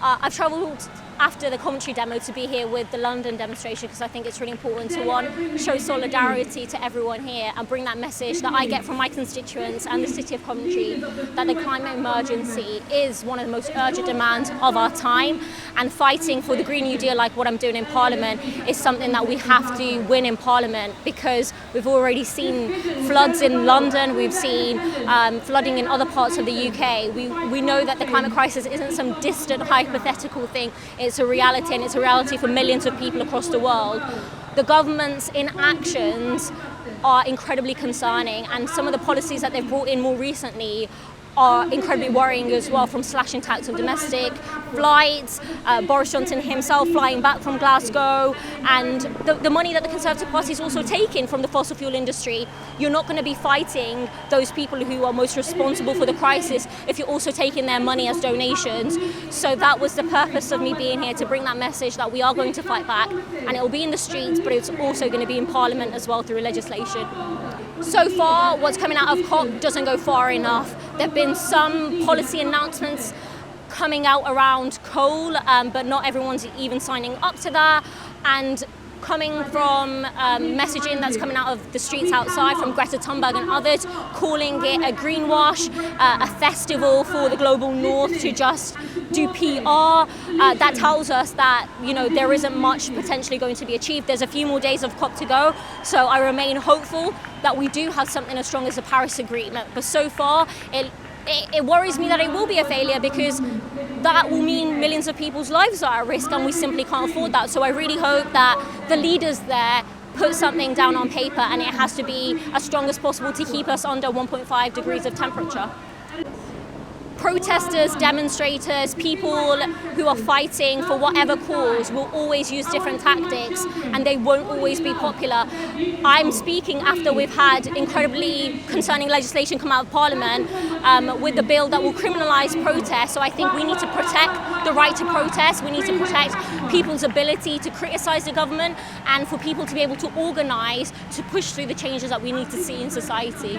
I've travelled after the Coventry demo to be here with the London demonstration because I think it's really important to, one, show solidarity to everyone here and bring that message that I get from my constituents and the city of Coventry, that the climate emergency is one of the most urgent demands of our time, and fighting for the Green New Deal, like what I'm doing in Parliament, is something that we have to win in Parliament, because we've already seen floods in London, we've seen flooding in other parts of the UK. We know that the climate crisis isn't some distant hypothetical thing. It's a reality, and it's a reality for millions of people across the world. The government's inactions are incredibly concerning, and some of the policies that they've brought in more recently are incredibly worrying as well, from slashing tax on domestic flights, Boris Johnson himself flying back from Glasgow, and the money that the Conservative Party is also taking from the fossil fuel industry. You're not going to be fighting those people who are most responsible for the crisis if you're also taking their money as donations. So that was the purpose of me being here, to bring that message that we are going to fight back, and it will be in the streets, but it's also going to be in Parliament as well through legislation. So far, what's coming out of COP doesn't go far enough. There have been some policy announcements coming out around coal, but not everyone's even signing up to that. And coming from messaging that's coming out of the streets outside from Greta Thunberg and others, calling it a greenwash, a festival for the global north to just do PR. That tells us that, there isn't much potentially going to be achieved. There's a few more days of COP to go, so I remain hopeful that we do have something as strong as the Paris Agreement. But so far, it worries me that it will be a failure, because that will mean millions of people's lives are at risk, and we simply can't afford that. So I really hope that the leaders there put something down on paper, and it has to be as strong as possible to keep us under 1.5 degrees of temperature. Protesters, demonstrators, people who are fighting for whatever cause will always use different tactics, and they won't always be popular. I'm speaking after we've had incredibly concerning legislation come out of Parliament with the bill that will criminalise protest. So I think we need to protect the right to protest. We need to protect people's ability to criticise the government, and for people to be able to organise to push through the changes that we need to see in society.